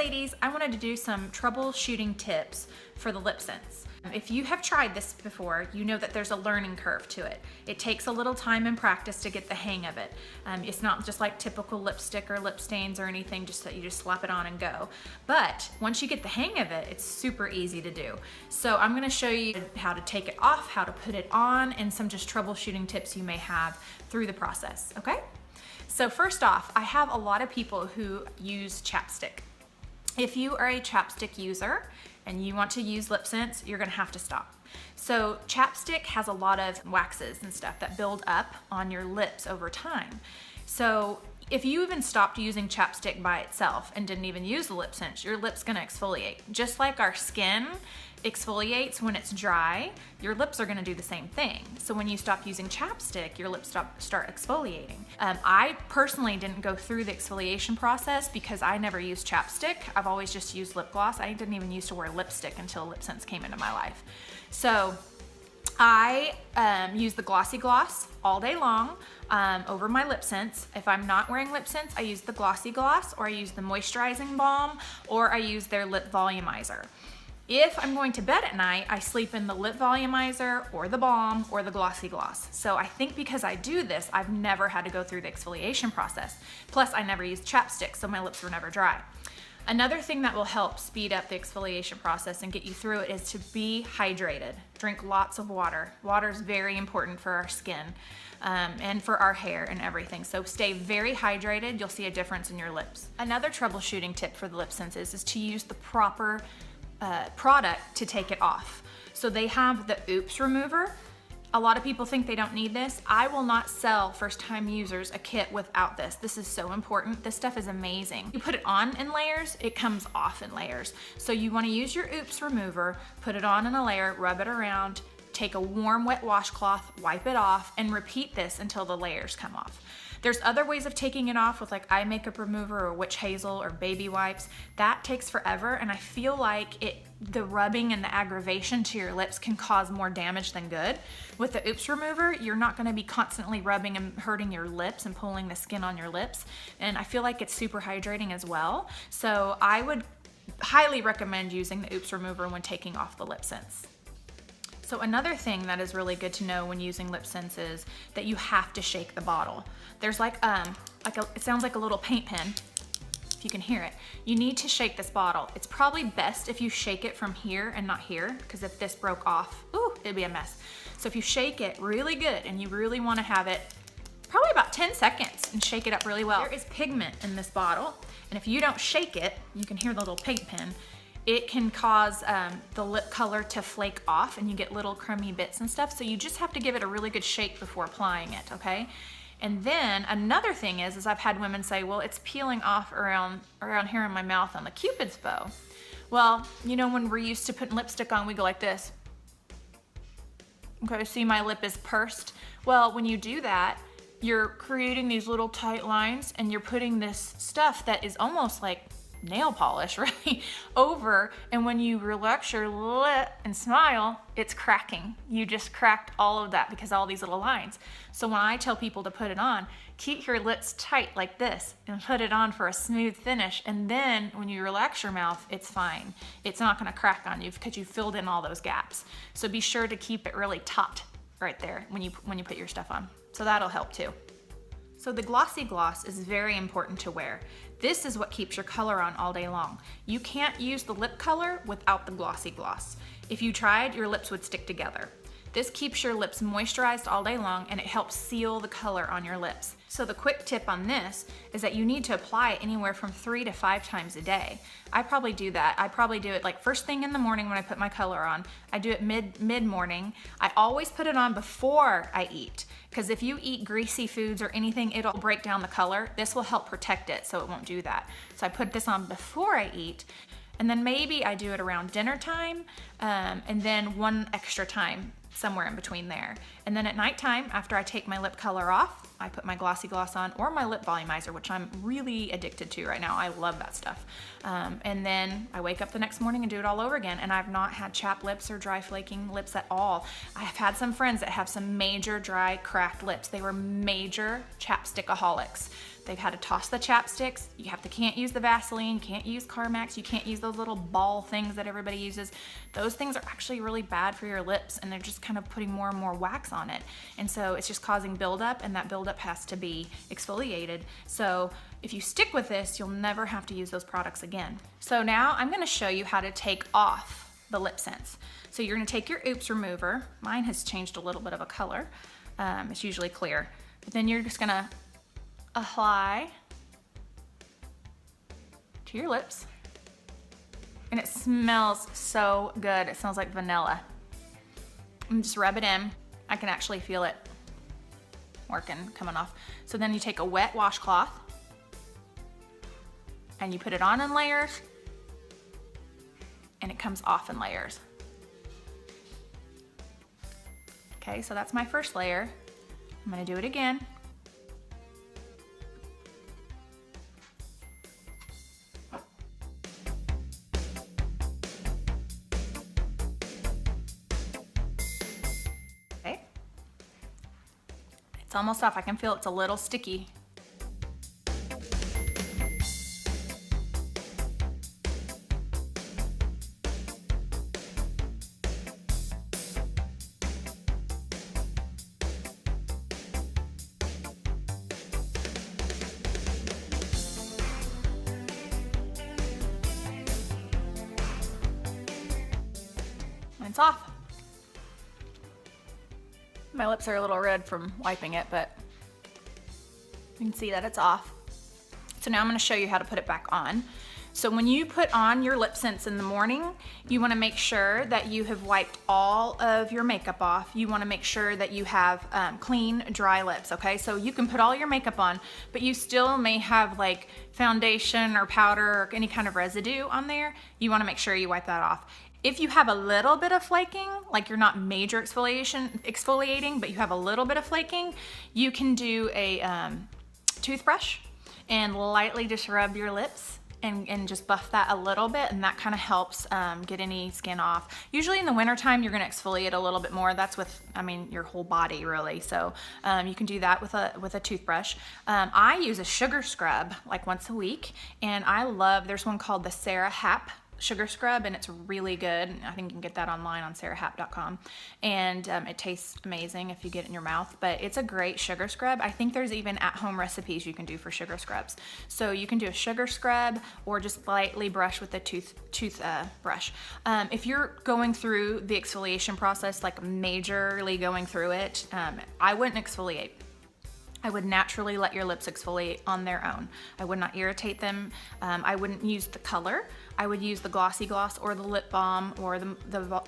ladies, I wanted to do some troubleshooting tips for the LipSense. If you have tried this before, you know that there's a learning curve to it. It takes a little time and practice to get the hang of it. It's not just like typical lipstick or lip stains or anything, just that you just slap it on and go. But once you get the hang of it, it's super easy to do. So I'm gonna show you how to take it off, how to put it on, and some just troubleshooting tips you may have through the process, okay? So first off, I have a lot of people who use chapstick. If you are a chapstick user and you want to use LipSense, you're gonna have to stop. So chapstick has a lot of waxes and stuff that build up on your lips over time. So if you even stopped using chapstick by itself and didn't even use the LipSense, your lip's gonna exfoliate. Just like our skin exfoliates when it's dry, your lips are gonna do the same thing. So when you stop using chapstick, your lips start exfoliating. I personally didn't go through the exfoliation process because I never used chapstick. I've always just used lip gloss. I didn't even used to wear lipstick until LipSense came into my life. So I use the glossy gloss all day long over my LipSense. If I'm not wearing LipSense, I use the glossy gloss, or I use the moisturizing balm, or I use their lip volumizer. If I'm going to bed at night, I sleep in the lip volumizer or the balm or the glossy gloss. So I think because I do this, I've never had to go through the exfoliation process. Plus I never used chapstick, so my lips were never dry. Another thing that will help speed up the exfoliation process and get you through it is to be hydrated. Drink lots of water. Water is very important for our skin and for our hair and everything. So stay very hydrated. You'll see a difference in your lips. Another troubleshooting tip for the LipSense is to use the proper product to take it off. So they have the Oops remover. A lot of people think they don't need this. I will not sell first-time users a kit without this. This is so important. This stuff is amazing. You put it on in layers, it comes off in layers. So you want to use your Oops remover, put it on in a layer, rub it around, take a warm wet washcloth, wipe it off, and repeat this until the layers come off. There's other ways of taking it off with like eye makeup remover or witch hazel or baby wipes. That takes forever, and I feel like the rubbing and the aggravation to your lips can cause more damage than good. With the Oops remover, you're not gonna be constantly rubbing and hurting your lips and pulling the skin on your lips. And I feel like it's super hydrating as well. So I would highly recommend using the Oops remover when taking off the LipSense. So another thing that is really good to know when using LipSense is that you have to shake the bottle. There's it sounds like a little paint pen, if you can hear it. You need to shake this bottle. It's probably best if you shake it from here and not here, because if this broke off, ooh, it'd be a mess. So if you shake it really good and you really wanna have it probably about 10 seconds and shake it up really well. There is pigment in this bottle, and if you don't shake it, you can hear the little paint pen, it can cause the lip color to flake off and you get little crummy bits and stuff. So you just have to give it a really good shake before applying it, okay? And then another thing is I've had women say, well, it's peeling off around here in my mouth on the Cupid's bow. Well, you know, when we're used to putting lipstick on, we go like this. Okay, see my lip is pursed? Well, when you do that, you're creating these little tight lines and you're putting this stuff that is almost like nail polish really over, and when you relax your lip and smile, it's cracking. You just cracked all of that because all these little lines. So when I tell people to put it on, keep your lips tight like this and put it on for a smooth finish, and then when you relax your mouth, it's fine. It's not going to crack on you because you filled in all those gaps. So be sure to keep it really taut right there when you put your stuff on. So that'll help too. So the glossy gloss is very important to wear. This is what keeps your color on all day long. You can't use the lip color without the glossy gloss. If you tried, your lips would stick together. This keeps your lips moisturized all day long, and it helps seal the color on your lips. So the quick tip on this is that you need to apply it anywhere from 3 to 5 times a day. I probably do that. I probably do it like first thing in the morning when I put my color on. I do it mid-morning. I always put it on before I eat, because if you eat greasy foods or anything, it'll break down the color. This will help protect it so it won't do that. So I put this on before I eat, and then maybe I do it around dinner time, and then one extra time somewhere in between there. And then at nighttime, after I take my lip color off, I put my glossy gloss on, or my lip volumizer, which I'm really addicted to right now. I love that stuff. And then I wake up the next morning and do it all over again. And I've not had chapped lips or dry flaking lips at all. I have had some friends that have some major dry cracked lips. They were major chapstickaholics. They've had to toss the chapsticks. Can't use the Vaseline, can't use Carmex, you can't use those little ball things that everybody uses. Those things are actually really bad for your lips, and they're just kind of putting more and more wax on it. And so it's just causing buildup, and that buildup has to be exfoliated. So if you stick with this, you'll never have to use those products again. So now I'm gonna show you how to take off the LipSense. So you're gonna take your Oops remover. Mine has changed a little bit of a color. It's usually clear. But then you're just gonna apply to your lips, and it smells so good. It smells like vanilla. And just rub it in. I can actually feel it working, coming off. So then you take a wet washcloth and you put it on in layers, and it comes off in layers. Okay, so that's my first layer. I'm gonna do it again. It's almost off. I can feel it's a little sticky. And it's off. My lips are a little red from wiping it, but you can see that it's off. So now I'm gonna show you how to put it back on. So when you put on your LipSense in the morning, you wanna make sure that you have wiped all of your makeup off. You wanna make sure that you have clean, dry lips, okay? So you can put all your makeup on, but you still may have like foundation or powder or any kind of residue on there. You wanna make sure you wipe that off. If you have a little bit of flaking, like you're not major exfoliating, but you have a little bit of flaking, you can do a toothbrush and lightly just rub your lips and just buff that a little bit, and that kind of helps get any skin off. Usually in the wintertime, you're gonna exfoliate a little bit more. That's with, your whole body really. So you can do that with a toothbrush. I use a sugar scrub like once a week, and there's one called the Sarah Happ sugar scrub, and it's really good. I think you can get that online on sarahhapp.com, and it tastes amazing if you get it in your mouth, but it's a great sugar scrub. I think there's even at-home recipes you can do for sugar scrubs. So you can do a sugar scrub or just lightly brush with a toothbrush. If you're going through the exfoliation process, like majorly going through it, I wouldn't exfoliate. I would naturally let your lips exfoliate on their own. I would not irritate them. I wouldn't use the color. I would use the glossy gloss or the lip balm or the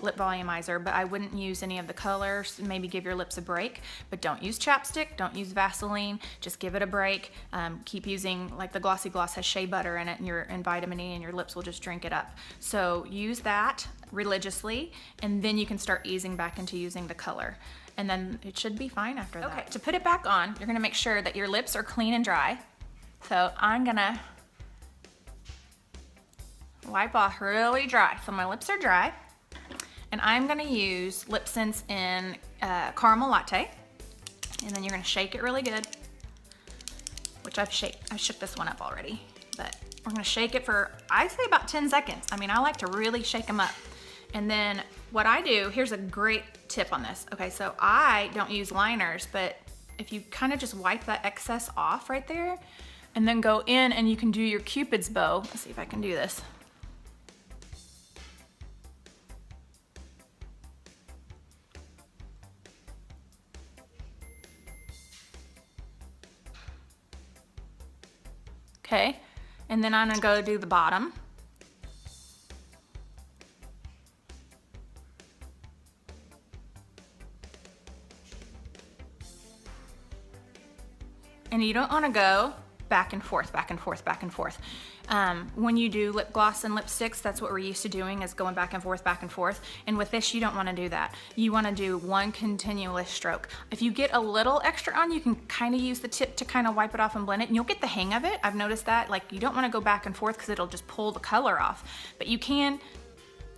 lip volumizer, but I wouldn't use any of the colors. Maybe give your lips a break, but don't use chapstick, don't use Vaseline, just give it a break. Keep using, like the glossy gloss has shea butter in it and vitamin E, and your lips will just drink it up. So use that religiously, and then you can start easing back into using the color. And then it should be fine after that. Okay, to put it back on, you're gonna make sure that your lips are clean and dry. So I'm gonna wipe off really dry. So my lips are dry, and I'm gonna use LipSense in Caramel Latte. And then you're gonna shake it really good, which I shook this one up already, but we're gonna shake it for, I'd say about 10 seconds. I like to really shake them up. And then what I do, here's a great tip on this. Okay, so I don't use liners, but if you kind of just wipe that excess off right there, and then go in and you can do your Cupid's bow. Let's see if I can do this. Okay, and then I'm gonna go do the bottom. And you don't want to go back and forth, back and forth, back and forth. When you do lip gloss and lipsticks, that's what we're used to doing, is going back and forth, back and forth. And with this, you don't want to do that. You want to do one continuous stroke. If you get a little extra on, you can kind of use the tip to kind of wipe it off and blend it, and you'll get the hang of it. I've noticed that. Like, you don't want to go back and forth because it'll just pull the color off. But you can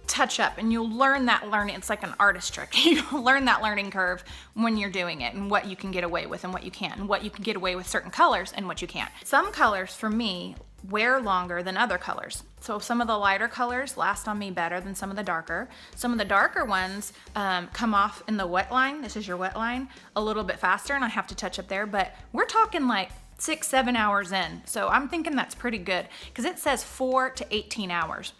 touch up, and you'll learn that learning. It's like an artist trick. You'll learn that learning curve when you're doing it, and what you can get away with and what you can't, and what you can get away with certain colors and what you can't. Some colors for me wear longer than other colors. So some of the lighter colors last on me better than some of the darker. Some of the darker ones come off in the wet line. This is your wet line, a little bit faster, and I have to touch up there, but we're talking like 6-7 hours in. So I'm thinking that's pretty good, because it says 4 to 18 hours.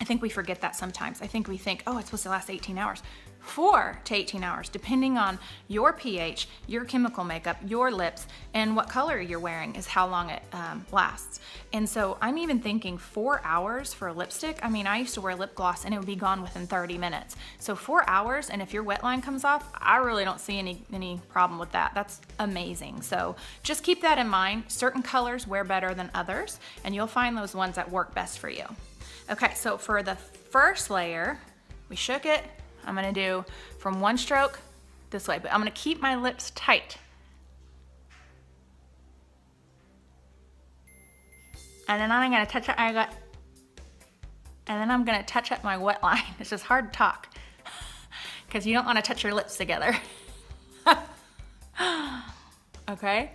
I think we forget that sometimes. I think we think, oh, it's supposed to last 18 hours. 4 to 18 hours, depending on your pH, your chemical makeup, your lips, and what color you're wearing is how long it lasts. And so I'm even thinking 4 hours for a lipstick. I mean, I used to wear lip gloss and it would be gone within 30 minutes. So 4 hours, and if your wet line comes off, I really don't see any problem with that. That's amazing. So just keep that in mind. Certain colors wear better than others, and you'll find those ones that work best for you. Okay, so for the first layer, we shook it. I'm gonna do from one stroke this way, but I'm gonna keep my lips tight. And then I'm gonna touch up, and then I'm gonna touch up my wet line. It's just hard to talk because you don't wanna touch your lips together. Okay?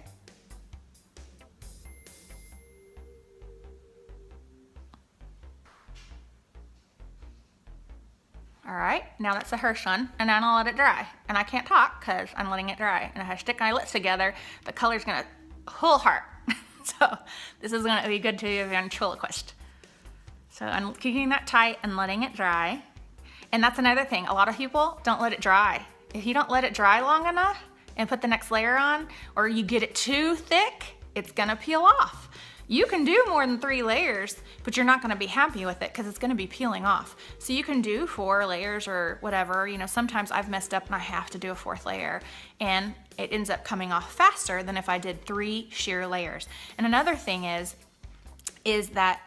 All right, now that's the Hirsch one, and then I'll let it dry. And I can't talk because I'm letting it dry. And if I stick my lips together, the color's gonna whole heart. So this is gonna be good to you if you're a ventriloquist. So I'm keeping that tight and letting it dry. And that's another thing, a lot of people don't let it dry. If you don't let it dry long enough and put the next layer on, or you get it too thick, it's gonna peel off. You can do more than 3 layers, but you're not gonna be happy with it because it's gonna be peeling off. So you can do 4 layers or whatever. You know, sometimes I've messed up and I have to do a 4th layer, and it ends up coming off faster than if I did 3 sheer layers. And another thing is that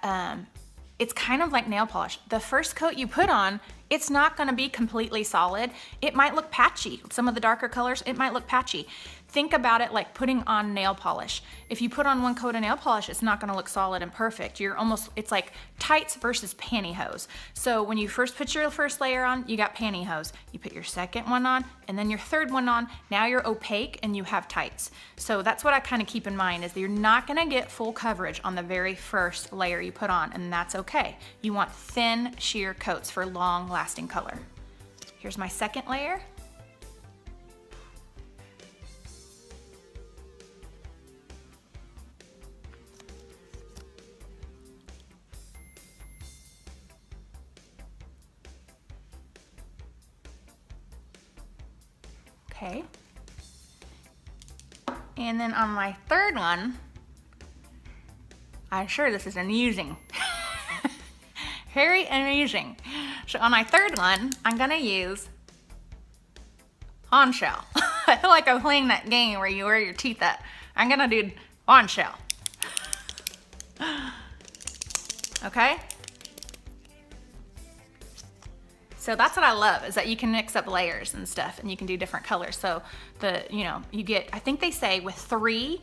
it's kind of like nail polish. The first coat you put on, it's not gonna be completely solid. It might look patchy. Some of the darker colors, it might look patchy. Think about it like putting on nail polish. If you put on one coat of nail polish, it's not gonna look solid and perfect. It's like tights versus pantyhose. So when you first put your first layer on, you got pantyhose. You put your second one on, and then your third one on. Now you're opaque and you have tights. So that's what I kind of keep in mind, is that you're not gonna get full coverage on the very first layer you put on, and that's okay. You want thin, sheer coats for long lasting color. Here's my second layer. Okay. And then on my third one, I'm sure this is amusing. Very amusing. So on my third one, I'm gonna use on shell. I feel like I'm playing that game where you wear your teeth up. I'm gonna do on shell. Okay? So that's what I love, is that you can mix up layers and stuff, and you can do different colors. So you get, I think they say with 3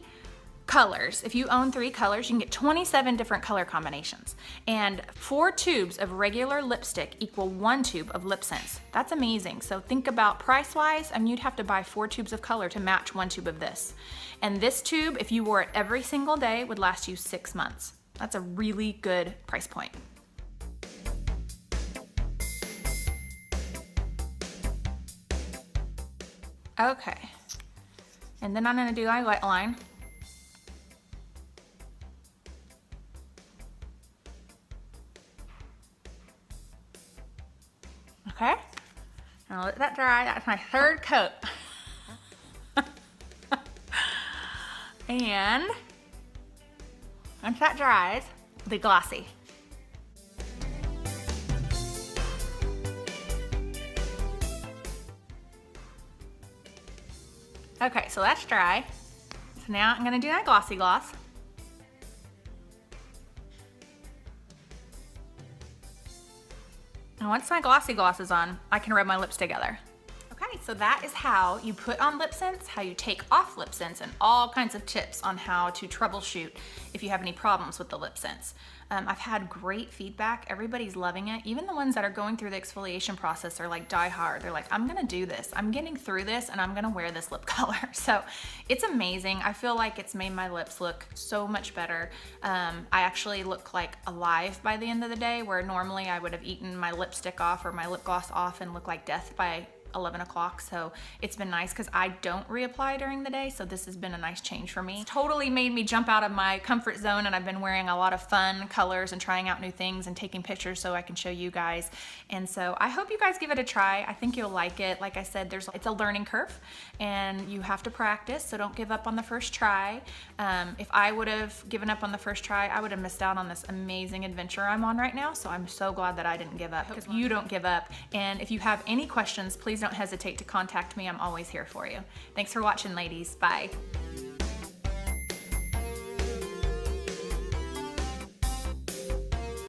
colors, if you own 3 colors, you can get 27 different color combinations. And 4 tubes of regular lipstick equal 1 tube of LipSense. That's amazing. So think about price-wise, and you'd have to buy 4 tubes of color to match 1 tube of this. And this tube, if you wore it every single day, would last you 6 months. That's a really good price point. Okay, and then I'm gonna do my wet line. Okay, I'll let that dry. That's my third coat. And once that dries, it'll be glossy. Okay, so that's dry. So now I'm gonna do that glossy gloss. And once my glossy gloss is on, I can rub my lips together. Okay, so that is how you put on LipSense, how you take off LipSense, and all kinds of tips on how to troubleshoot if you have any problems with the LipSense. I've had great feedback. Everybody's loving it. Even the ones that are going through the exfoliation process are like die hard. They're like, I'm gonna do this. I'm getting through this and I'm gonna wear this lip color. So it's amazing. I feel like it's made my lips look so much better. I actually look like alive by the end of the day, where normally I would have eaten my lipstick off or my lip gloss off and look like death by 11 o'clock. So it's been nice because I don't reapply during the day. So this has been a nice change for me. It's totally made me jump out of my comfort zone, and I've been wearing a lot of fun colors and trying out new things and taking pictures so I can show you guys. And so I hope you guys give it a try. I think you'll like it. Like I said, it's a learning curve and you have to practice. So don't give up on the first try. If I would have given up on the first try, I would have missed out on this amazing adventure I'm on right now. So I'm so glad that I didn't give up, because you don't give up. And if you have any questions, please don't hesitate to contact me. I'm always here for you. Thanks for watching, ladies. Bye.